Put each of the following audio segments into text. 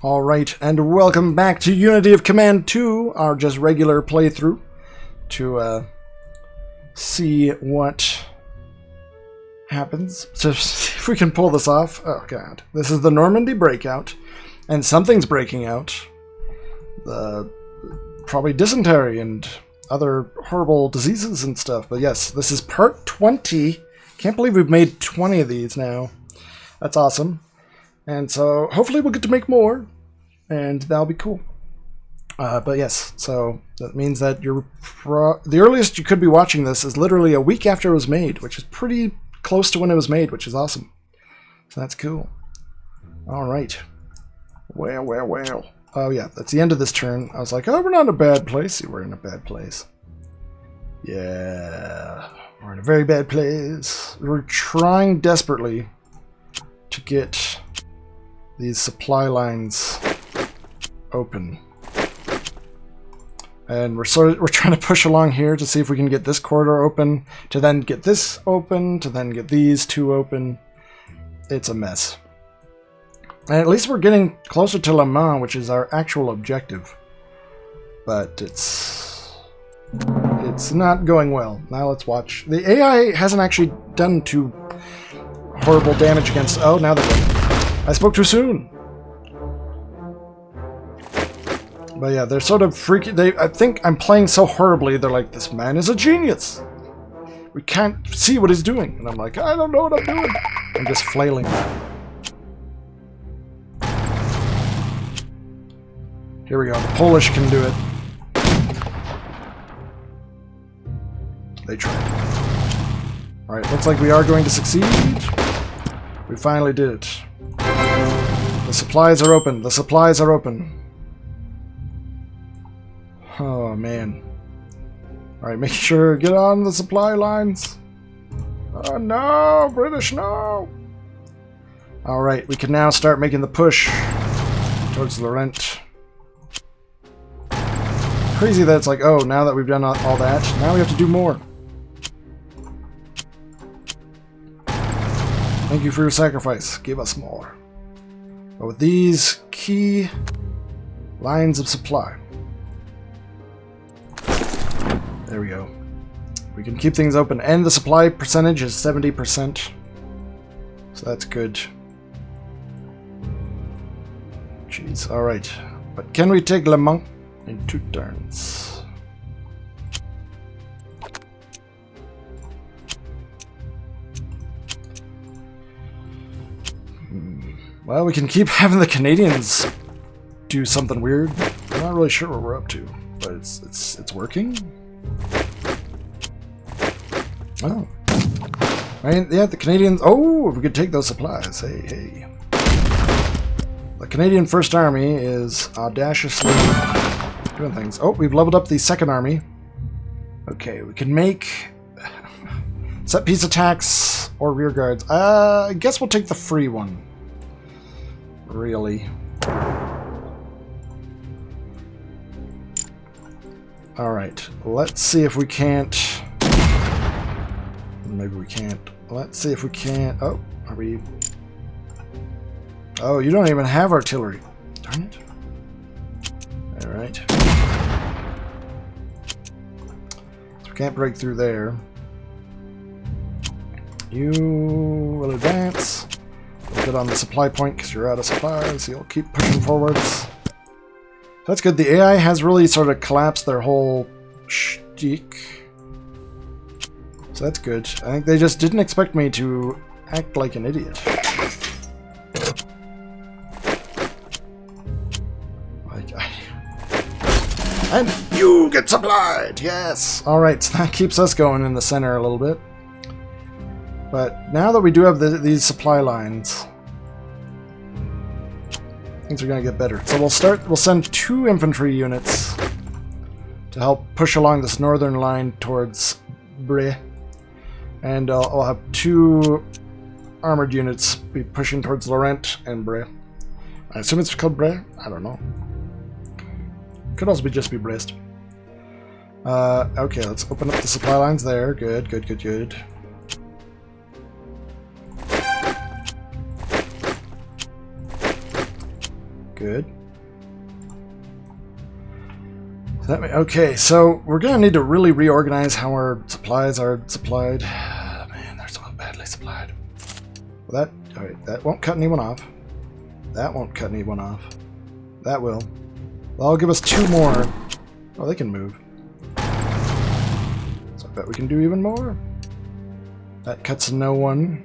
Alright, and welcome back to Unity of Command 2, our just regular playthrough, to see what happens. So if we can pull this off. Oh god. This is the Normandy breakout, and something's breaking out. Probably dysentery and other horrible diseases and stuff. But yes, this is part 20. Can't believe we've made 20 of these now. That's awesome. And so hopefully we'll get to make more, and that'll be cool. But yes, so that means that the earliest you could be watching this is literally a week after it was made, which is pretty close to when it was made, which is awesome. So that's cool. All right. Well. Oh yeah, that's the end of this turn. I was like, oh, we're not in a bad place. See, we're in a bad place. Yeah, we're in a very bad place. We're trying desperately to get these supply lines open, and we're trying to push along here to see if we can get this corridor open, to then get this open, to then get these two open. It's a mess, and at least we're getting closer to Le Mans, which is our actual objective, but it's not going well. Now let's watch. The AI hasn't actually done too horrible damage against. Oh, now they're good. I spoke too soon. But yeah, they're sort of freaky. I think I'm playing so horribly, they're like, this man is a genius. We can't see what he's doing. And I'm like, I don't know what I'm doing. I'm just flailing. Here we go. The Polish can do it. They tried. Alright, looks like we are going to succeed. We finally did it. The supplies are open. The supplies are open. Oh, man. Alright, make sure get on the supply lines. Oh, no! British, no! Alright, we can now start making the push towards Laurent. Crazy that it's like, oh, now that we've done all that, now we have to do more. Thank you for your sacrifice. Give us more. But with these key lines of supply. There we go. We can keep things open. And the supply percentage is 70%. So that's good. Jeez. Alright. But can we take Le Mans in 2 turns? Well, we can keep having the Canadians do something weird. I'm not really sure what we're up to, but it's working. Oh, I mean, yeah, the Canadians. Oh, if we could take those supplies. Hey. The Canadian First Army is audaciously doing things. Oh, we've leveled up the Second Army. Okay, we can make set piece attacks or rear guards. I guess we'll take the free one. Really. Alright, let's see if we can't. Maybe we can't. Let's see if we can't. Oh, are we. Oh, you don't even have artillery. Darn it. Alright. So we can't break through there. You will advance. We'll get on the supply point because you're out of supplies. You'll keep pushing forwards. That's good. The AI has really sort of collapsed their whole shtick. So that's good. I think they just didn't expect me to act like an idiot. And you get supplied! Yes! Alright, so that keeps us going in the center a little bit. But now that we do have these supply lines, things are going to get better. So we'll send 2 infantry units to help push along this northern line towards Bray. And I'll have 2 armored units be pushing towards Laurent and Bray. I assume it's called Bray? I don't know. Could also just be Brest. Okay, let's open up the supply lines there. Good. Good. Okay, so we're gonna need to really reorganize how our supplies are supplied. Man, they're so badly supplied. Well, alright, that won't cut anyone off. That won't cut anyone off. That will. That'll give us 2 more. Oh, they can move. So I bet we can do even more. That cuts no one.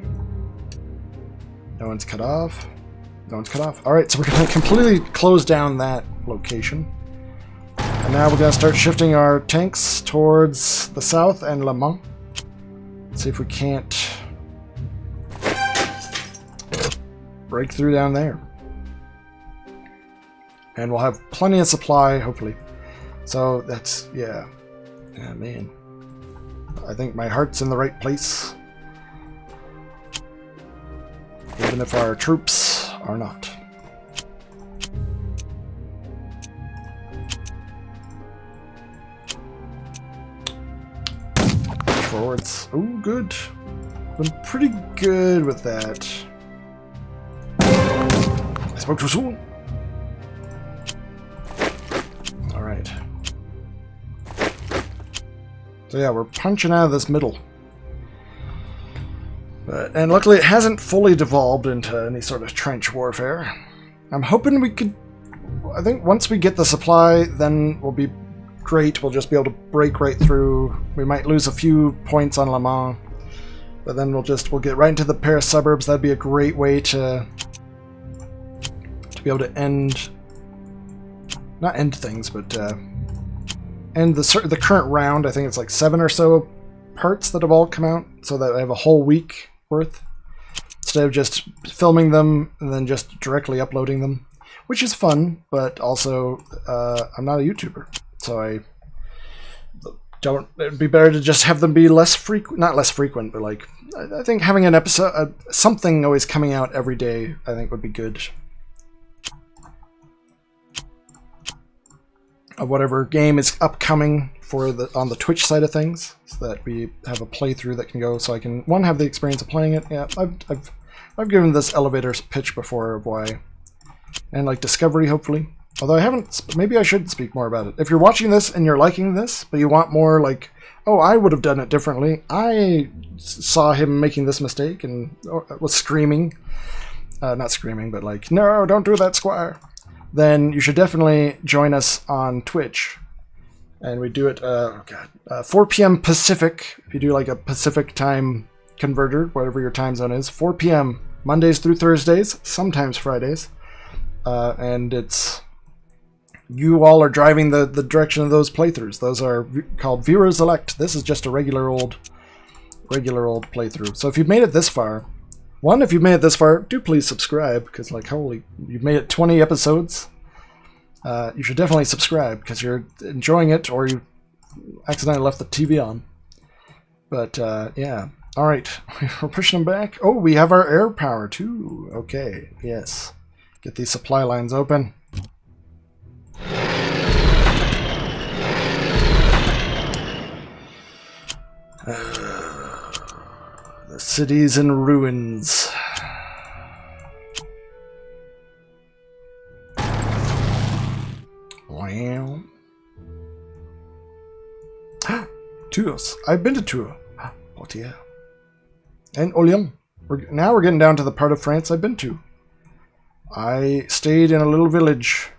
No one's cut off. No one's cut off. Alright, so we're gonna completely close down that location. And now we're going to start shifting our tanks towards the south and Le Mans. See if we can't break through down there. And we'll have plenty of supply, hopefully. So that's, yeah. Yeah, man. I think my heart's in the right place. Even if our troops are not. Forwards. Oh, good. Been pretty good with that. I spoke too soon. Alright. So yeah, we're punching out of this middle. And luckily it hasn't fully devolved into any sort of trench warfare. I'm hoping we could... I think once we get the supply, then we'll be great. We'll just be able to break right through. We might lose a few points on Le Mans, but then we'll get right into the Paris suburbs. That'd be a great way to be able to not end things, but end the current round. I think it's like 7 or so parts that have all come out, so that I have a whole week worth instead of just filming them and then just directly uploading them, which is fun, but also I'm not a YouTuber. So I don't. It'd be better to just have them be less frequent, not less frequent, but like I think having an episode, something always coming out every day, I think would be good. Of whatever game is upcoming for on the Twitch side of things, so that we have a playthrough that can go. So I can have the experience of playing it. Yeah, I've given this elevator pitch before of why, and like Discovery, hopefully. Although I haven't, maybe I should speak more about it. If you're watching this and you're liking this, but you want more like, oh, I would have done it differently. I saw him making this mistake and was screaming. Not screaming, but like, no, don't do that, Squire. Then you should definitely join us on Twitch. And we do it, 4 p.m. Pacific. If you do like a Pacific time converter, whatever your time zone is, 4 p.m. Mondays through Thursdays, sometimes Fridays. And it's... You all are driving the direction of those playthroughs. Those are called Viewers Elect. This is just a regular old playthrough. So if you've made it this far, if you've made it this far, do please subscribe, because like, holy, you've made it 20 episodes. You should definitely subscribe, because you're enjoying it, or you accidentally left the TV on. But yeah, all right, we're pushing them back. Oh, we have our air power too. Okay, yes, get these supply lines open. The city's in ruins. Wow. Tours. I've been to Tours. Poitiers. And Orléans. Now we're getting down to the part of France I've been to. I stayed in a little village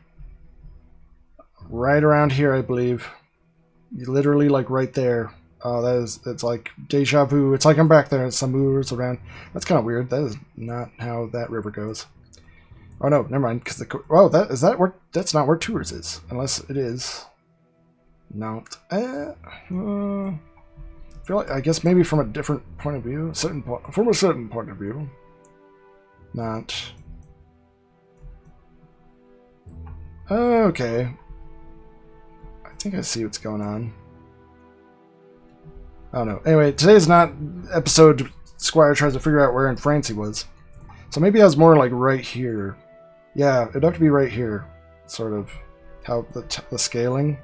right around here, I believe. Literally, like, right there. Oh, it's like deja vu. It's like I'm back there and Samour's around. That's kind of weird. That is not how that river goes. Oh no, never mind. Because that's not where Tours is, unless it is. Not. I feel like, I guess maybe from a different point of view, from a certain point of view. Not. Okay. I think I see what's going on. Oh no. Anyway, today's not episode Squire tries to figure out where in France he was. So maybe I was more like right here. Yeah, it'd have to be right here. Sort of how the scaling.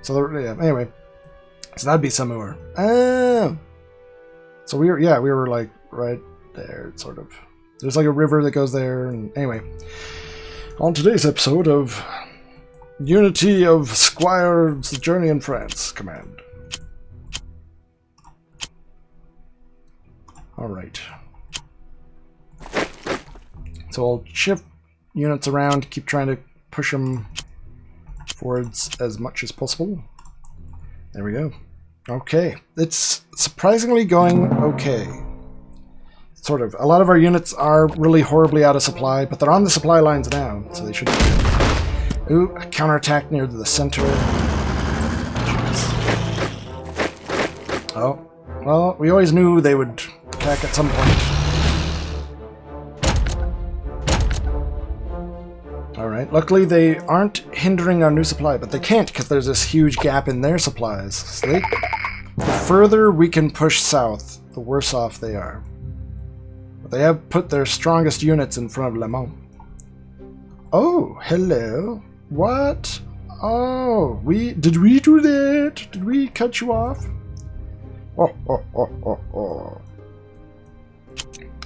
So yeah, anyway. So that'd be Samour. Oh. So we were like right there, sort of. There's like a river that goes there, and anyway. On today's episode of Unity of Squire's Journey in France command. Alright. So I'll shift units around, keep trying to push them forwards as much as possible. There we go. Okay. It's surprisingly going okay. Sort of. A lot of our units are really horribly out of supply, but they're on the supply lines now, so they should be good. Ooh, a counterattack near the center. Jeez. Oh. Well, we always knew they would attack at some point. Alright, luckily they aren't hindering our new supply, but they can't because there's this huge gap in their supplies. So the further we can push south, the worse off they are. But they have put their strongest units in front of Le Mans. Oh, hello. What? Oh, did we do that? Did we cut you off? Oh.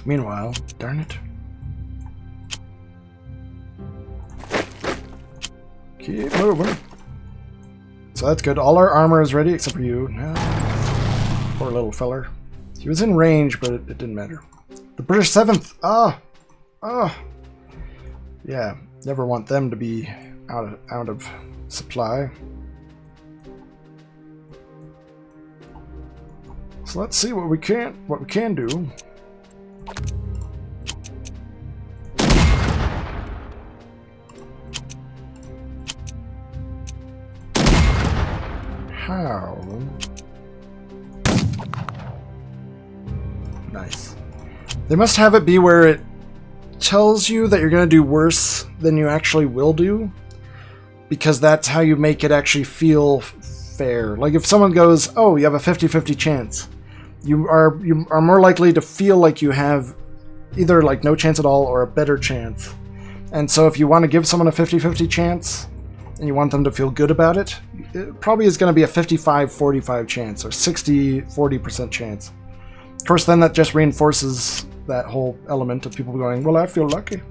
Meanwhile, darn it. Keep moving. So that's good. All our armor is ready except for you. No. Poor little feller. He was in range, but it didn't matter. The British 7th! Yeah, never want them to be out of supply. So let's see what we can do. How? Nice. They must have it be where it tells you that you're going to do worse than you actually will do, because that's how you make it actually feel fair. Like if someone goes, oh, you have a 50-50 chance, you are more likely to feel like you have either like no chance at all or a better chance. And so if you want to give someone a 50-50 chance, and you want them to feel good about it, it probably is going to be a 55-45 chance or 60-40% chance. Of course, then that just reinforces that whole element of people going, well, I feel lucky.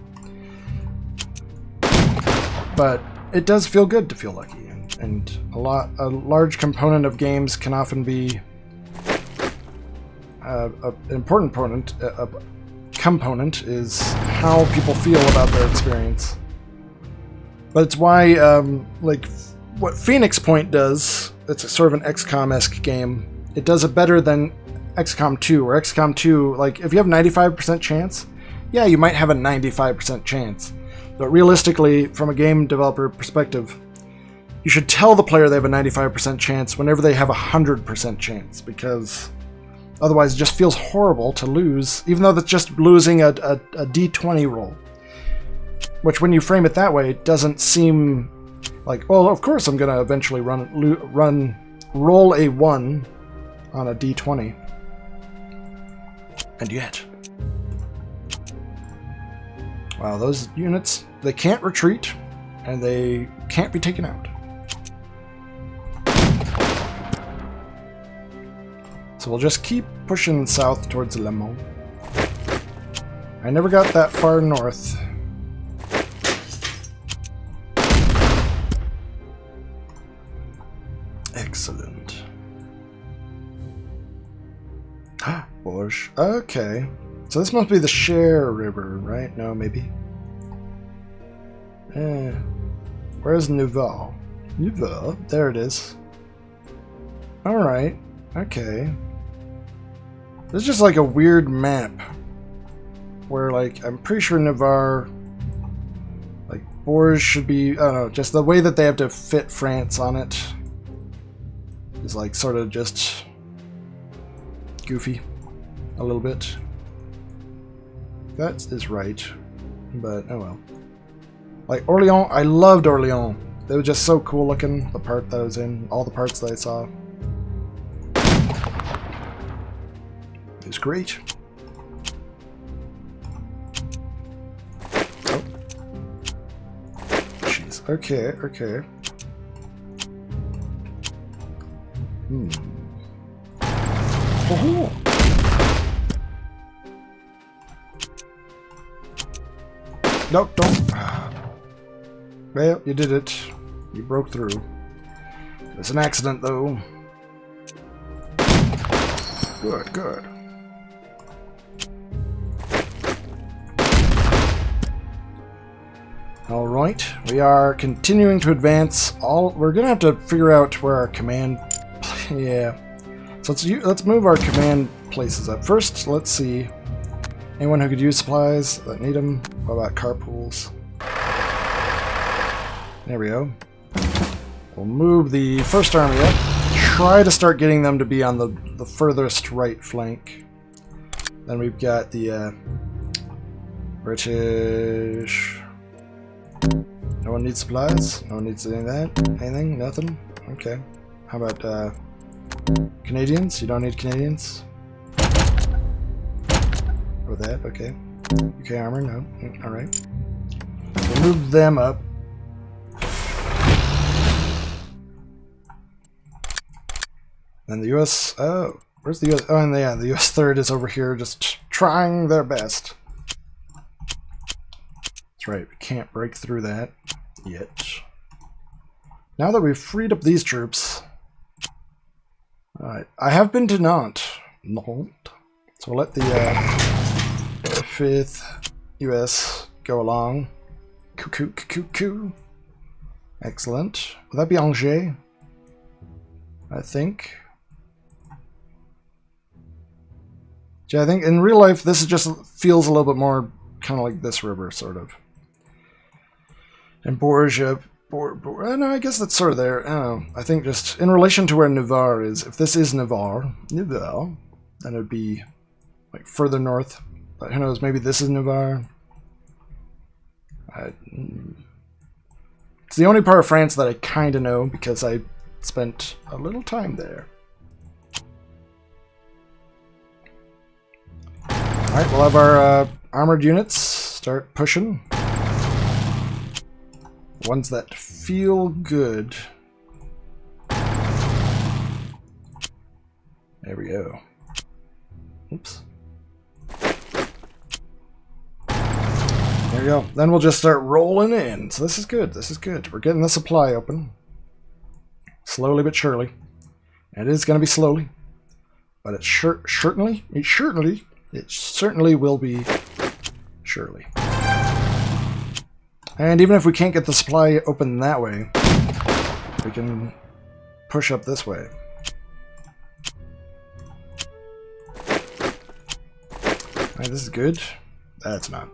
But it does feel good to feel lucky, and a large component of games can often be an important component is how people feel about their experience. But it's why, like, what Phoenix Point does, it's a sort of an XCOM-esque game. It does it better than XCOM 2, or XCOM 2, like, if you have 95% chance, yeah, you might have a 95% chance. But realistically, from a game developer perspective, you should tell the player they have a 95% chance whenever they have a 100% chance, because otherwise it just feels horrible to lose, even though that's just losing a D20 roll. Which, when you frame it that way, it doesn't seem like, well, of course I'm going to eventually roll a 1 on a D20. And yet. Wow, those units, they can't retreat, and they can't be taken out. So we'll just keep pushing south towards Le Mans. I never got that far north. Excellent. Bourges. Okay. So this must be the Cher River, right? No, maybe. Where's Nouveau? Nouveau? There it is. Alright. Okay. This is just like a weird map. Where, like, I'm pretty sure Navarre... Like, Bourges should be... I don't know, just the way that they have to fit France on it is, like, sort of just goofy. A little bit. That is right. But, oh well. Like, Orléans, I loved Orléans. They were just so cool looking, the part that I was in, all the parts that I saw. It was great. Oh. Jeez. Okay, okay. Oh. No, don't. Well, you did it. You broke through. It's an accident, though. Good, good. Alright, we are continuing to advance. We're gonna have to figure out where our command... yeah. So let's move our command places up. First, let's see. Anyone who could use supplies that need them? What about carpools? There we go. We'll move the first army up. Try to start getting them to be on the furthest right flank. Then we've got the British. No one needs supplies? No one needs any of that? Anything? Nothing? Okay. How about Canadians? You don't need Canadians? With that, okay. UK armor, no. Alright. We'll move them up. And the US, oh, where's the US? Oh, and yeah, the US 3rd is over here just trying their best. That's right, we can't break through that yet. Now that we've freed up these troops, alright, I have been to Nantes. So we'll let the 5th US go along. Coo. Excellent. Will that be Angers? I think. Yeah, I think in real life this just feels a little bit more kind of like this river, sort of. And Bourges, no, I guess that's sort of there. I don't know. I think just in relation to where Navarre is, if this is Navarre, then it would be like further north. But who knows, maybe this is Navarre. It's the only part of France that I kind of know because I spent a little time there. Alright, we'll have our armored units start pushing. Ones that feel good. There we go. Oops. There we go. Then we'll just start rolling in. So this is good. This is good. We're getting the supply open. Slowly but surely. And it is going to be slowly. But it certainly will be surely. And even if we can't get the supply open that way, we can push up this way. Alright, this is good. That's not.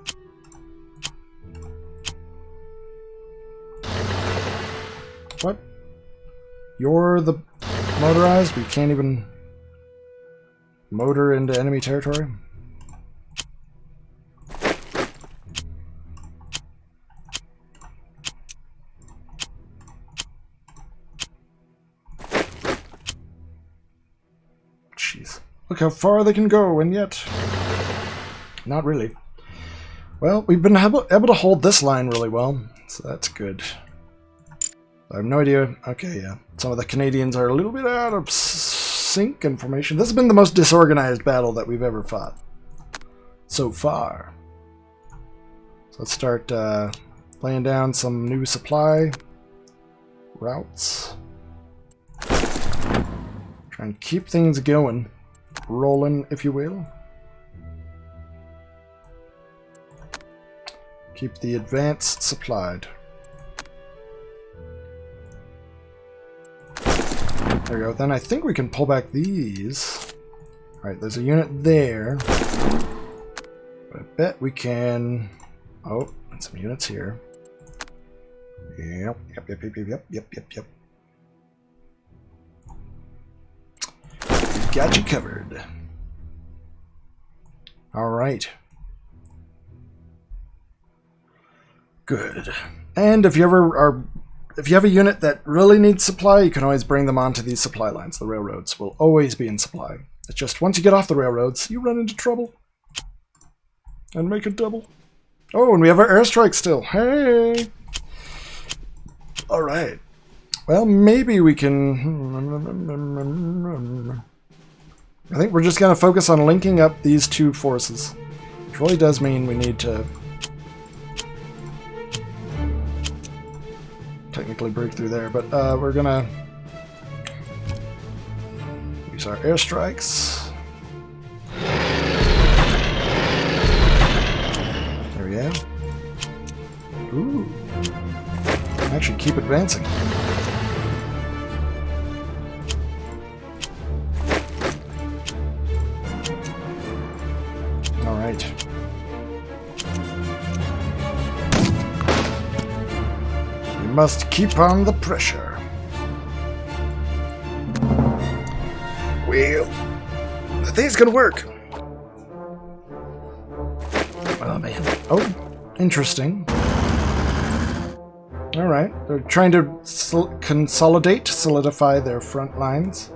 What? You're the motorized? We can't even motor into enemy territory? Jeez. Look how far they can go, and yet... not really. Well, we've been able to hold this line really well, so that's good. I have no idea. Okay, yeah. Some of the Canadians are a little bit out of sync in formation. This has been the most disorganized battle that we've ever fought so far. So let's start laying down some new supply routes. Try and keep things going. Rolling, if you will. Keep the advance supplied. There we go. Then I think we can pull back these. Alright, there's a unit there. But I bet we can... oh, and some units here. Yep. Got you covered. Alright. Good. And if you have a unit that really needs supply, you can always bring them onto these supply lines. The railroads will always be in supply. It's just once you get off the railroads, you run into trouble. And make it double. Oh, and we have our airstrike still. Hey! Alright. Well, maybe we can... I think we're just going to focus on linking up these two forces. Which really does mean we need to... technically break through there, but we're gonna use our airstrikes. There we go. Ooh. Actually, keep advancing. All right. We must keep on the pressure. Well, I think it's gonna work. Oh man. Oh, interesting. All right, they're trying to solidify their front lines.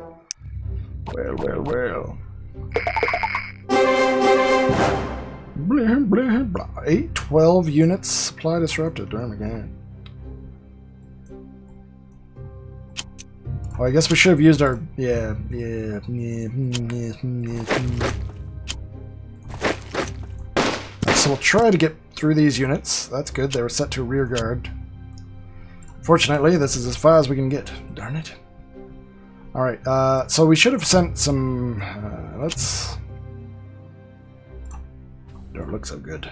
Well, well, well. Blah, blah, blah. 12 units supply disrupted. Oh my god. Oh, I guess we should have used our... Yeah. So we'll try to get through these units. That's good. They were set to rear guard. Fortunately, this is as far as we can get. Darn it. Alright, so we should have sent some... let's... Don't look so good.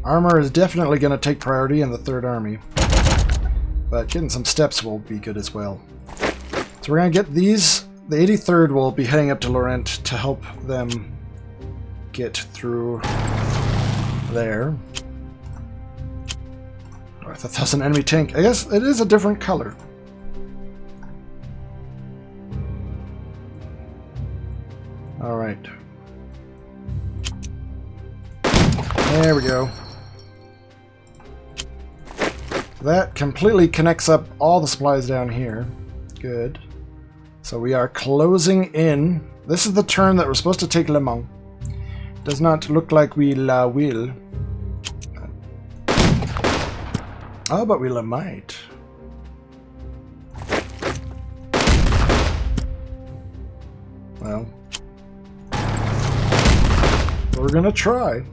Armor is definitely going to take priority in the 3rd Army. But getting some steps will be good as well. So we're going to get these... The 83rd will be heading up to Laurent to help them get through there. Oh, I thought that was an enemy tank. I guess it is a different color. Alright. There we go. That completely connects up all the supplies down here. Good. So we are closing in. This is the turn that we're supposed to take Le Mans. Does not look like we will. Oh, but we might. Well, we're gonna try.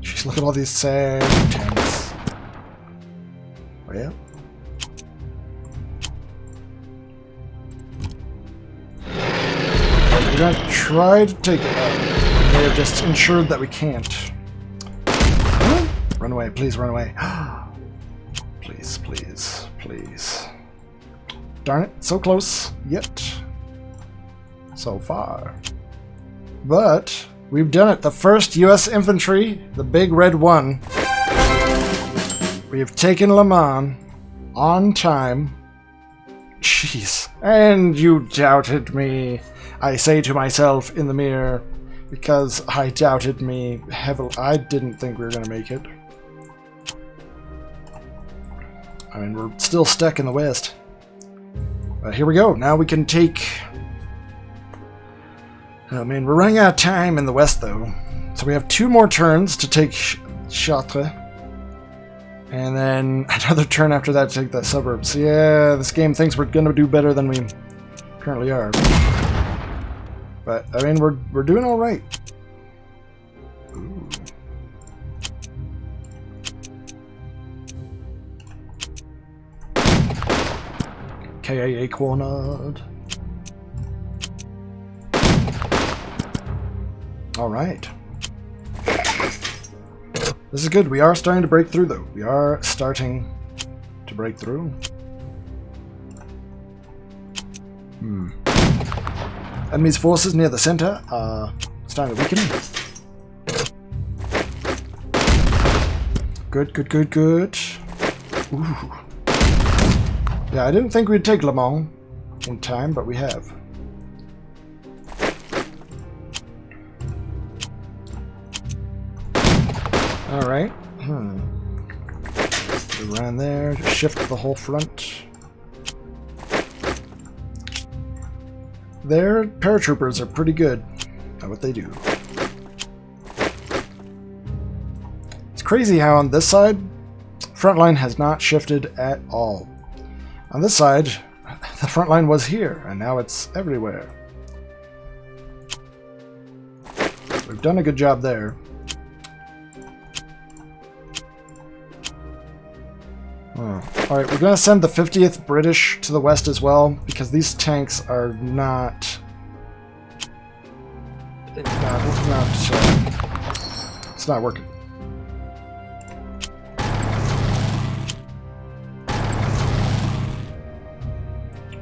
Jeez, look at all these sad tanks. Well. We're gonna try to take it out. They have just ensured that we can't. Run away, please run away. Please, please, please. Darn it, so close, yet so far. But we've done it. The first U.S. infantry, the big red one. We have taken Le Mans on time. Jeez. And you doubted me. I say to myself in the mirror, because I doubted me heavily. I didn't think we were going to make it. I mean, we're still stuck in the west. But here we go. Now we can take... I mean, we're running out of time in the west, though. So we have 2 more turns to take Chartres. And then another turn after that to take the suburbs. Yeah, this game thinks we're going to do better than we currently are. But, I mean, we're doing all right. Ooh. KIA Quanad. All right. This is good. We are starting to break through, though. We are starting to break through. Enemy's forces near the center are starting to weaken. Good, good, good, good. Ooh. Yeah, I didn't think we'd take Le Mans in time, but we have. Alright. We ran there, just shift the whole front. Their paratroopers are pretty good at what they do. It's crazy how on this side, front line has not shifted at all. On this side, the front line was here, and now it's everywhere. We've done a good job there. Alright, we're going to send the 50th British to the west as well, because these tanks are not... It's not working.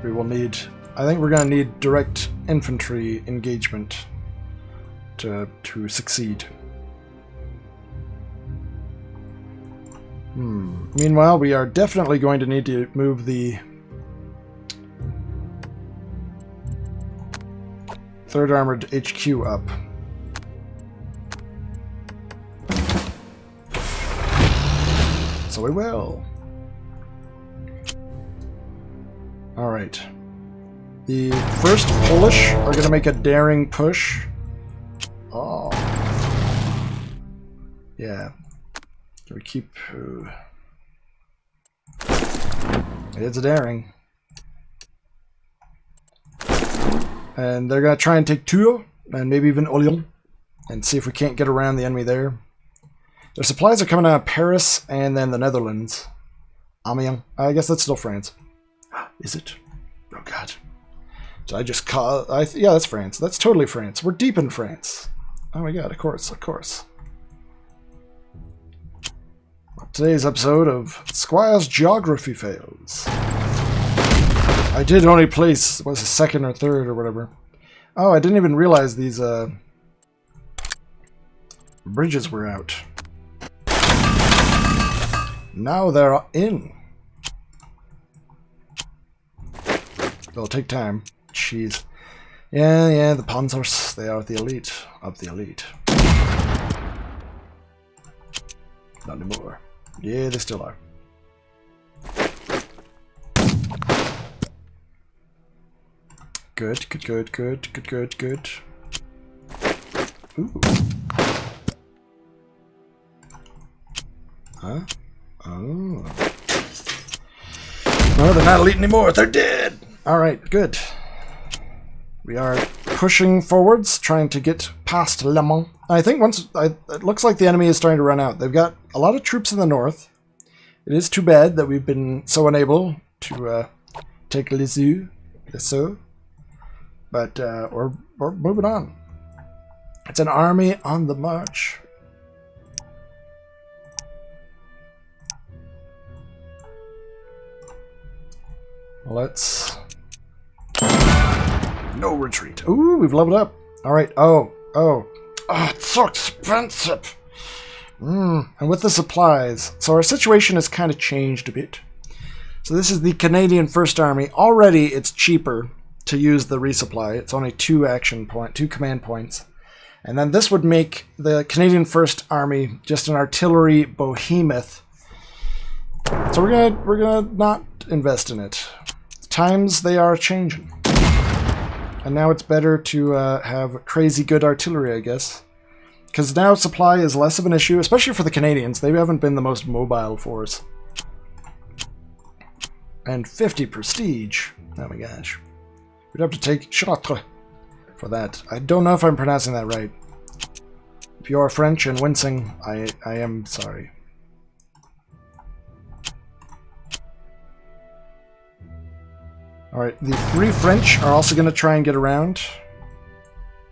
We will need... I think we're going to need direct infantry engagement to succeed. Meanwhile, we are definitely going to need to move the 3rd Armored HQ up. So we will. Alright. The 1st Polish are going to make a daring push. Oh. Yeah. Can we keep... It's a daring. And they're going to try and take Tours, and maybe even Orléans, and see if we can't get around the enemy there. Their supplies are coming out of Paris and then the Netherlands. Amiens. I guess that's still France. Is it? Oh god. Did I just call... yeah, that's France. That's totally France. We're deep in France. Oh my god, of course, of course. Today's episode of Squire's Geography Fails. I did only place, was it 2nd or 3rd or whatever. Oh, I didn't even realize these bridges were out. Now they're in. It'll take time. Jeez. Yeah, the Panzers, they are the elite of the elite. Not anymore. Yeah, they still are. Good. Ooh. Huh? Oh. No, they're not elite anymore. They're dead. Alright, good. We are pushing forwards, trying to get past Le Mans. I think it looks like the enemy is starting to run out. They've got a lot of troops in the north. It is too bad that we've been so unable to take Lisieux, but we're moving on. It's an army on the march. Let's... No retreat. Ooh, we've leveled up. Alright, oh, it's so expensive. And with the supplies. So our situation has kind of changed a bit. So this is the Canadian First Army. Already it's cheaper to use the resupply. It's only 2 command points. And then this would make the Canadian First Army just an artillery behemoth. So we're gonna not invest in it. Times they are changing. And now it's better to have crazy good artillery, I guess. Because now supply is less of an issue, especially for the Canadians. They haven't been the most mobile force. And 50 prestige. Oh my gosh. We'd have to take Chartres for that. I don't know if I'm pronouncing that right. If you are French and wincing, I am sorry. Alright, the Free French are also going to try and get around.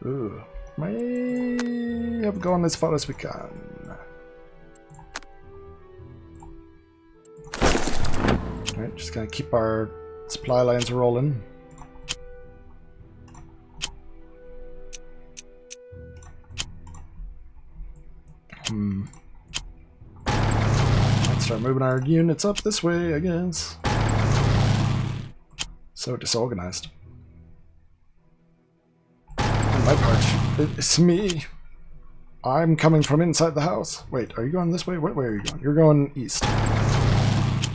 Ooh. May have gone as far as we can. Alright, just going to keep our supply lines rolling. Let's start moving our units up this way, I guess. So disorganized. On my part, it's me. I'm coming from inside the house. Wait, are you going this way? What way are you going? You're going east.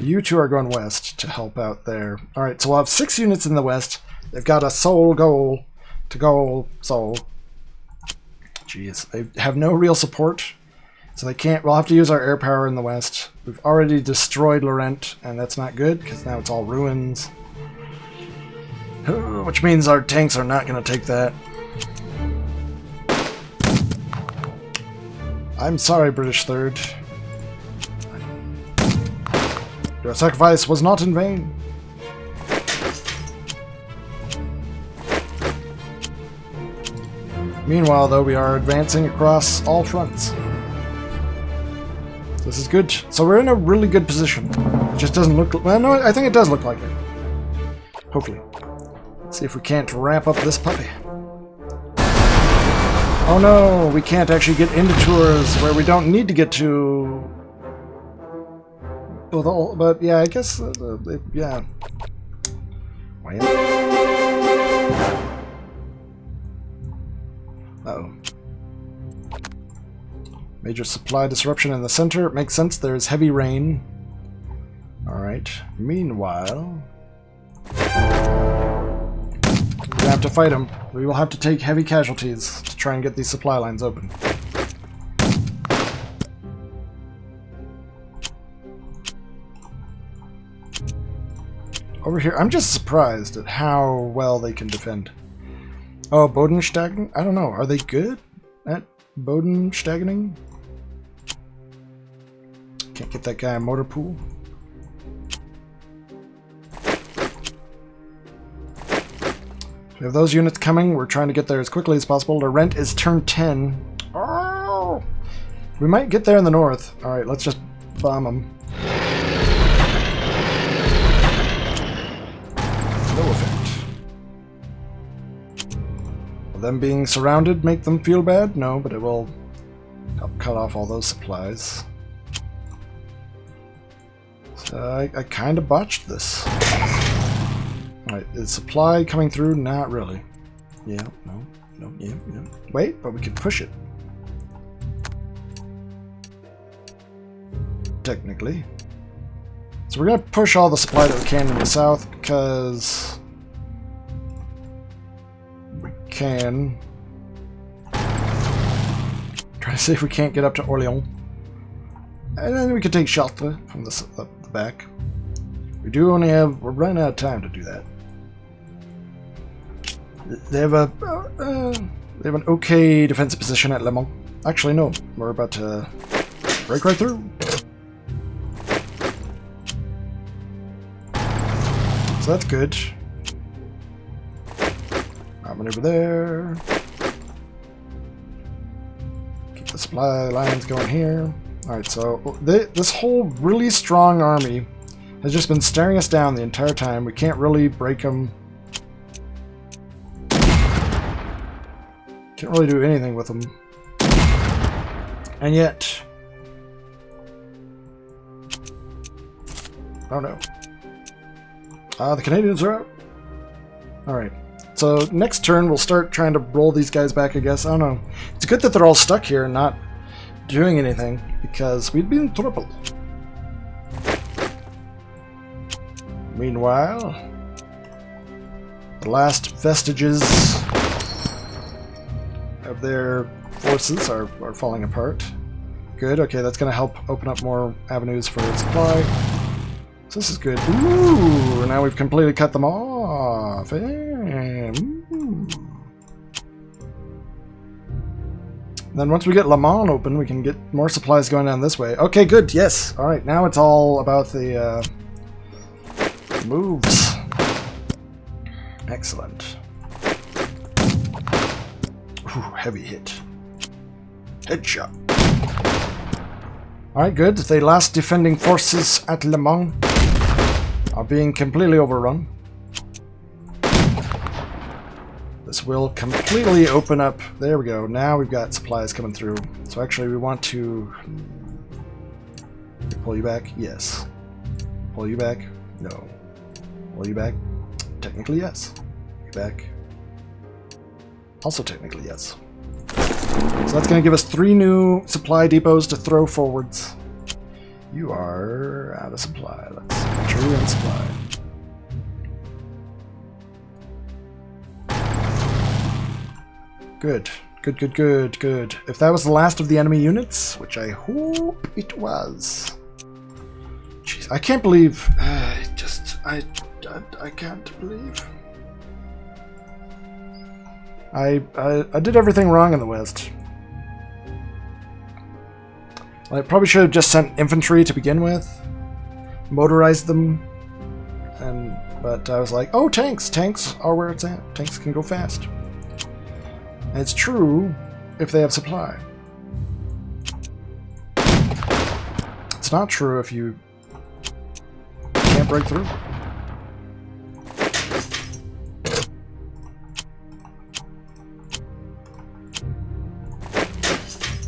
You two are going west to help out there. Alright, so we'll have 6 units in the west. They've got a sole goal to goal soul. Jeez, they have no real support. So they can't, we'll have to use our air power in the west. We've already destroyed Laurent, and that's not good, because now it's all ruins. Which means our tanks are not going to take that. I'm sorry, British Third. Your sacrifice was not in vain. Meanwhile, though, we are advancing across all fronts. This is good. So we're in a really good position. It just doesn't look... Well, no, I think it does look like it. Hopefully. Let's see if we can't ramp up this puppy. Oh no, we can't actually get into tours where we don't need to get to... But yeah, I guess... yeah. Why? Uh-oh. Major supply disruption in the center. It makes sense, there's heavy rain. Alright. Meanwhile... we have to fight him. We will have to take heavy casualties to try and get these supply lines open. Over here, I'm just surprised at how well they can defend. Oh, Bodenstagning? I don't know. Are they good at Bodenstagning? Can't get that guy a motor pool. We have those units coming. We're trying to get there as quickly as possible. The rent is turn 10. Oh! We might get there in the north. Alright, let's just bomb them. No effect. Will them being surrounded make them feel bad? No, but it will help cut off all those supplies. So I kind of botched this. Alright, is supply coming through? Not really. Yeah, no, yeah. Wait, but we can push it. Technically. So we're going to push all the supply that we can in the south because we can. Try to see if we can't get up to Orléans. And then we can take Chartres from the back. We do only have... we're running out of time to do that. They have an okay defensive position at Le Mans. Actually, no. We're about to break right through. So that's good. I'll maneuver there. Keep the supply lines going here. Alright, so this whole really strong army has just been staring us down the entire time. We can't really break them. Can't really do anything with them. And yet... oh no. The Canadians are out. Alright. So next turn we'll start trying to roll these guys back, I guess. I don't know. It's good that they're all stuck here and not doing anything, because we'd be in trouble. Meanwhile, the last vestiges of their forces are falling apart. Good, okay, that's going to help open up more avenues for supply. So this is good. Ooh, now we've completely cut them off. Then once we get Le Mans open, we can get more supplies going down this way. Okay, good, yes. Alright, now it's all about the moves. Excellent. Ooh, heavy hit. Headshot. Alright, good. The last defending forces at Le Mans are being completely overrun. This will completely open up. There we go. Now we've got supplies coming through. So actually we want to pull you back. Yes. Pull you back. No. Pull you back. Technically yes. You back. Also technically yes. So that's going to give us 3 new supply depots to throw forwards. You are out of supply. Let's make sure you're in supply. Good. Good, good, good, good. If that was the last of the enemy units, which I hope it was. Jeez, I can't believe... I can't believe... I did everything wrong in the West. I probably should have just sent infantry to begin with, motorized them, but I was like, oh, tanks! Tanks are where it's at. Tanks can go fast. And it's true if they have supply. It's not true if you can't break through.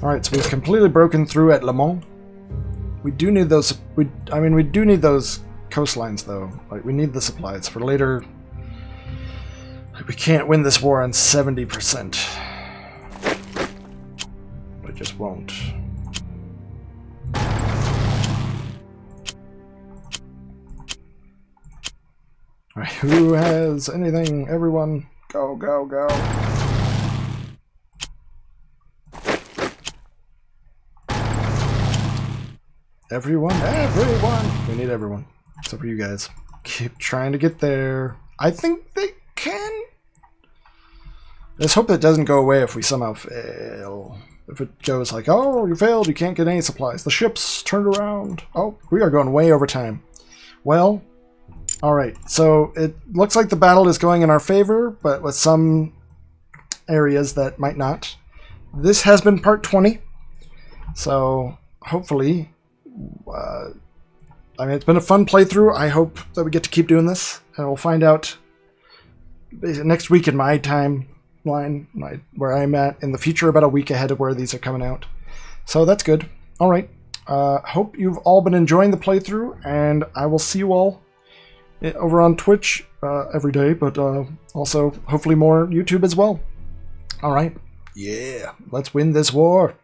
Alright, so we've completely broken through at Le Mans. We do need those. We do need those coastlines, though. Like, we need the supplies for later. We can't win this war on 70%. We just won't. Alright, who has anything? Everyone, go, go, go. Everyone, everyone! We need everyone. Except for you guys. Keep trying to get there. I think they can. Let's hope that doesn't go away if we somehow fail. If it goes like, oh, you failed, you can't get any supplies. The ship's turned around. Oh, we are going way over time. Well, alright. So it looks like the battle is going in our favor, but with some areas that might not. This has been part 20. So hopefully... I mean, it's been a fun playthrough. I hope that we get to keep doing this, and we'll find out next week in my timeline, where I'm at in the future, about a week ahead of where these are coming out. So that's good. All right. Hope you've all been enjoying the playthrough, and I will see you all over on Twitch every day, but also hopefully more YouTube as well. All right. Yeah, let's win this war.